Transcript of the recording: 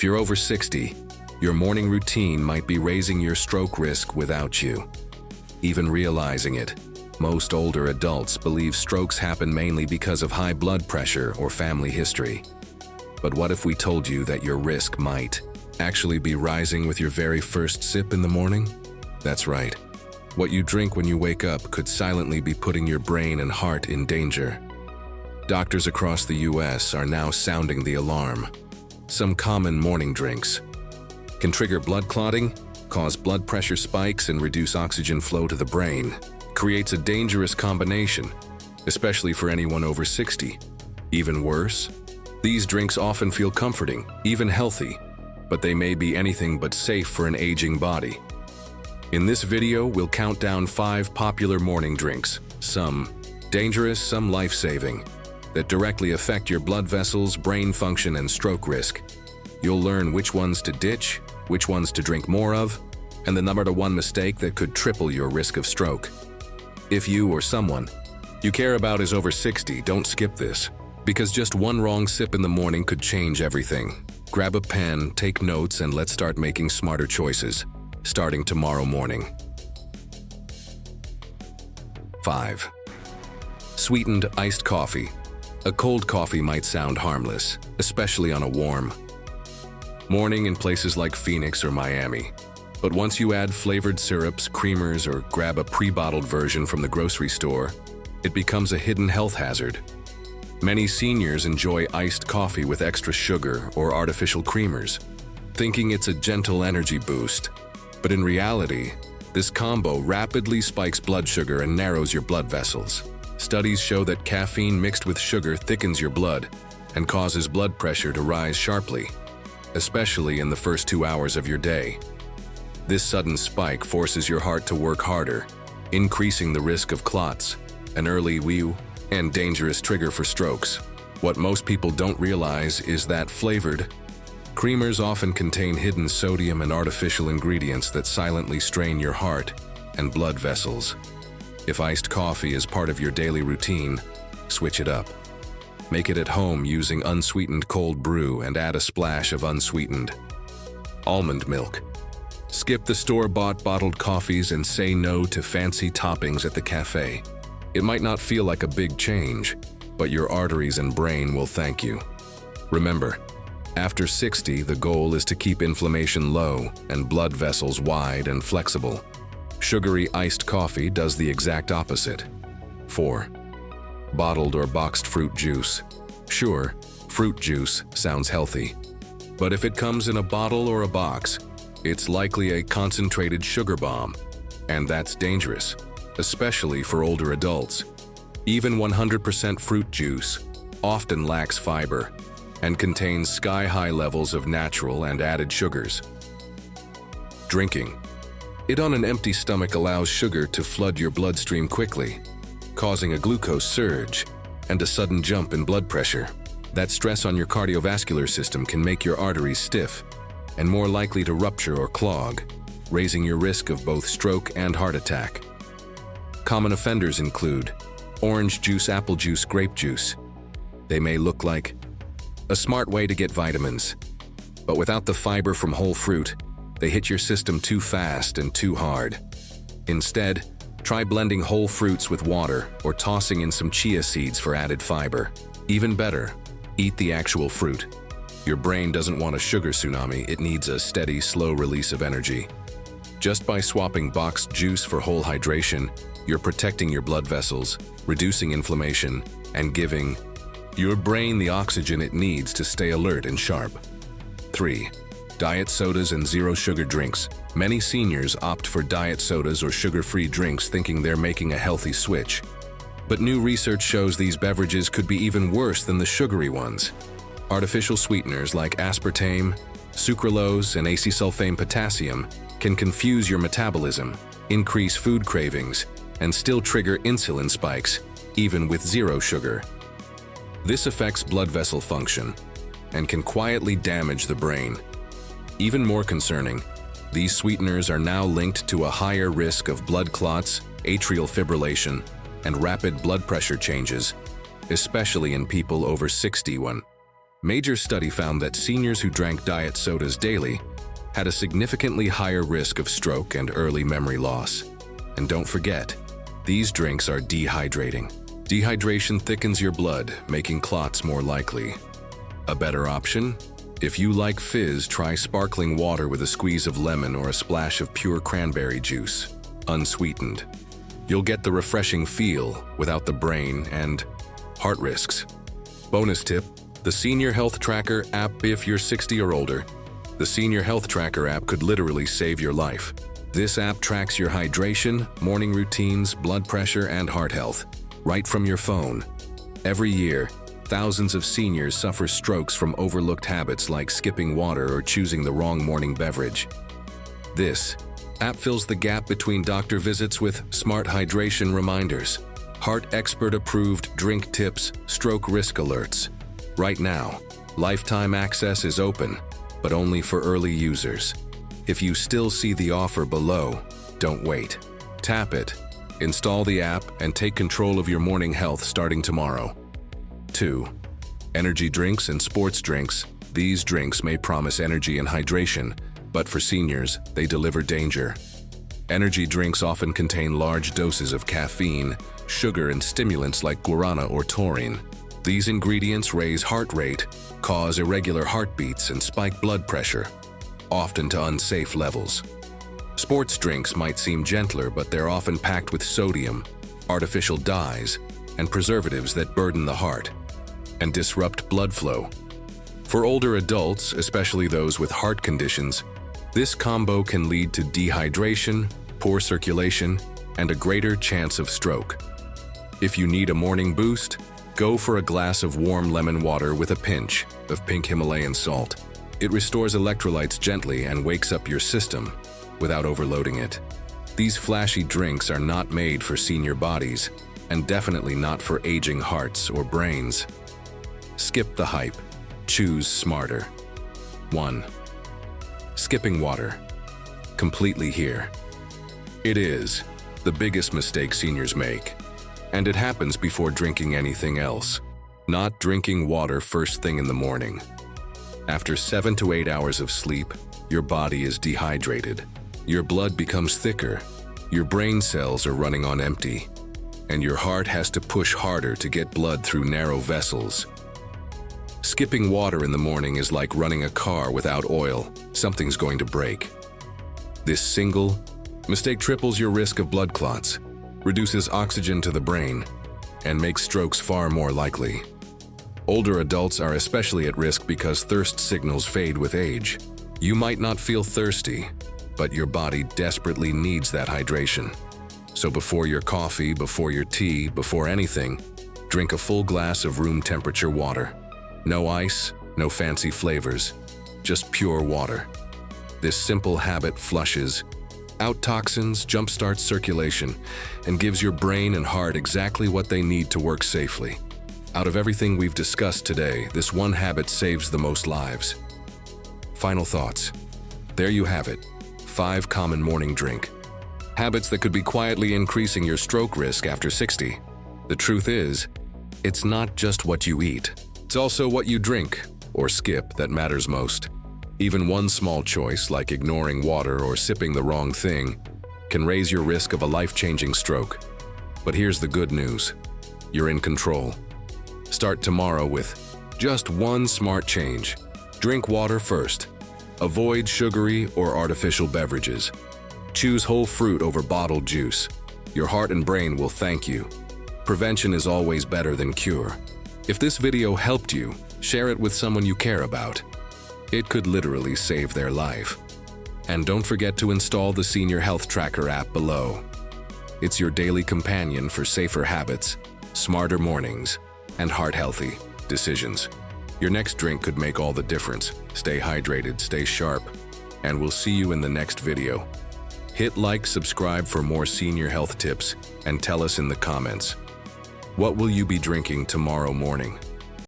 If you're over 60, your morning routine might be raising your stroke risk without you even realizing it. Most older adults believe strokes happen mainly because of high blood pressure or family history. But what if we told you that your risk might actually be rising with your very first sip in the morning? That's right. What you drink when you wake up could silently be putting your brain and heart in danger. Doctors across the US are now sounding the alarm. Some common morning drinks can trigger blood clotting, cause blood pressure spikes, and reduce oxygen flow to the brain. Creates a dangerous combination, especially for anyone over 60. Even worse, these drinks often feel comforting, even healthy, but they may be anything but safe for an aging body. In this video, we'll count down 5 popular morning drinks, some dangerous, some life-saving, that directly affect your blood vessels, brain function, and stroke risk. You'll learn which ones to ditch, which ones to drink more of, and the number to 1 mistake that could triple your risk of stroke. If you or someone you care about is over 60, don't skip this, because just one wrong sip in the morning could change everything. Grab a pen, take notes, and let's start making smarter choices, starting tomorrow morning. 5. Sweetened iced coffee. A cold coffee might sound harmless, especially on a warm morning in places like Phoenix or Miami. But once you add flavored syrups, creamers, or grab a pre-bottled version from the grocery store, it becomes a hidden health hazard. Many seniors enjoy iced coffee with extra sugar or artificial creamers, thinking it's a gentle energy boost. But in reality, this combo rapidly spikes blood sugar and narrows your blood vessels. Studies show that caffeine mixed with sugar thickens your blood and causes blood pressure to rise sharply, especially in the first 2 hours of your day. This sudden spike forces your heart to work harder, increasing the risk of clots, an early and dangerous trigger for strokes. What most people don't realize is that flavored creamers often contain hidden sodium and artificial ingredients that silently strain your heart and blood vessels. If iced coffee is part of your daily routine, switch it up. Make it at home using unsweetened cold brew and add a splash of unsweetened almond milk. Skip the store-bought bottled coffees and say no to fancy toppings at the cafe. It might not feel like a big change, but your arteries and brain will thank you. Remember, after 60, the goal is to keep inflammation low and blood vessels wide and flexible. Sugary iced coffee does the exact opposite. 4. Bottled or boxed fruit juice. Sure, fruit juice sounds healthy, but if it comes in a bottle or a box, it's likely a concentrated sugar bomb, and that's dangerous, especially for older adults. Even 100% fruit juice often lacks fiber and contains sky-high levels of natural and added sugars. Drinking it on an empty stomach allows sugar to flood your bloodstream quickly, causing a glucose surge and a sudden jump in blood pressure. That stress on your cardiovascular system can make your arteries stiff and more likely to rupture or clog, raising your risk of both stroke and heart attack. Common offenders include orange juice, apple juice, grape juice. They may look like a smart way to get vitamins, but without the fiber from whole fruit, they hit your system too fast and too hard. Instead, try blending whole fruits with water or tossing in some chia seeds for added fiber. Even better, eat the actual fruit. Your brain doesn't want a sugar tsunami, it needs a steady, slow release of energy. Just by swapping boxed juice for whole hydration, you're protecting your blood vessels, reducing inflammation, and giving your brain the oxygen it needs to stay alert and sharp. 3. Diet sodas and zero-sugar drinks. Many seniors opt for diet sodas or sugar-free drinks thinking they're making a healthy switch. But new research shows these beverages could be even worse than the sugary ones. Artificial sweeteners like aspartame, sucralose, and acesulfame potassium can confuse your metabolism, increase food cravings, and still trigger insulin spikes, even with zero sugar. This affects blood vessel function and can quietly damage the brain. Even more concerning, these sweeteners are now linked to a higher risk of blood clots, atrial fibrillation, and rapid blood pressure changes, especially in people over 61. Major study found that seniors who drank diet sodas daily had a significantly higher risk of stroke and early memory loss. And don't forget, these drinks are dehydrating. Dehydration thickens your blood, making clots more likely. A better option? If you like fizz, try sparkling water with a squeeze of lemon or a splash of pure cranberry juice, unsweetened. You'll get the refreshing feel without the brain and heart risks. Bonus tip, the Senior Health Tracker app. If you're 60 or older, the Senior Health Tracker app could literally save your life. This app tracks your hydration, morning routines, blood pressure, and heart health, right from your phone. Every year, thousands of seniors suffer strokes from overlooked habits like skipping water or choosing the wrong morning beverage. This app fills the gap between doctor visits with smart hydration reminders, heart expert-approved drink tips, stroke risk alerts. Right now, lifetime access is open, but only for early users. If you still see the offer below, don't wait. Tap it, install the app, and take control of your morning health starting tomorrow. 2. Energy drinks and sports drinks. These drinks may promise energy and hydration, but for seniors, they deliver danger. Energy drinks often contain large doses of caffeine, sugar, and stimulants like guarana or taurine. These ingredients raise heart rate, cause irregular heartbeats, and spike blood pressure, often to unsafe levels. Sports drinks might seem gentler, but they're often packed with sodium, artificial dyes, and preservatives that burden the heart and disrupt blood flow. For older adults, especially those with heart conditions, this combo can lead to dehydration, poor circulation, and a greater chance of stroke. If you need a morning boost, go for a glass of warm lemon water with a pinch of pink Himalayan salt. It restores electrolytes gently and wakes up your system without overloading it. These flashy drinks are not made for senior bodies, and definitely not for aging hearts or brains. Skip the hype. Choose smarter. 1. Skipping water. Completely here. It is the biggest mistake seniors make, and it happens before drinking anything else. Not drinking water first thing in the morning. After 7 to 8 hours of sleep, your body is dehydrated. Your blood becomes thicker, your brain cells are running on empty, and your heart has to push harder to get blood through narrow vessels. Skipping water in the morning is like running a car without oil. Something's going to break. This single mistake triples your risk of blood clots, reduces oxygen to the brain, and makes strokes far more likely. Older adults are especially at risk because thirst signals fade with age. You might not feel thirsty, but your body desperately needs that hydration. So before your coffee, before your tea, before anything, drink a full glass of room temperature water. No ice, no fancy flavors, just pure water. This simple habit flushes out toxins, jumpstarts circulation, and gives your brain and heart exactly what they need to work safely. Out of everything we've discussed today, this one habit saves the most lives. Final thoughts. There you have it. 5 common morning drink habits that could be quietly increasing your stroke risk after 60. The truth is, it's not just what you eat. It's also what you drink or skip that matters most. Even one small choice, like ignoring water or sipping the wrong thing, can raise your risk of a life-changing stroke. But here's the good news. You're in control. Start tomorrow with just one smart change. Drink water first. Avoid sugary or artificial beverages. Choose whole fruit over bottled juice. Your heart and brain will thank you. Prevention is always better than cure. If this video helped you, share it with someone you care about. It could literally save their life. And don't forget to install the Senior Health Tracker app below. It's your daily companion for safer habits, smarter mornings, and heart-healthy decisions. Your next drink could make all the difference. Stay hydrated, stay sharp, and we'll see you in the next video. Hit like, subscribe for more senior health tips, and tell us in the comments. What will you be drinking tomorrow morning?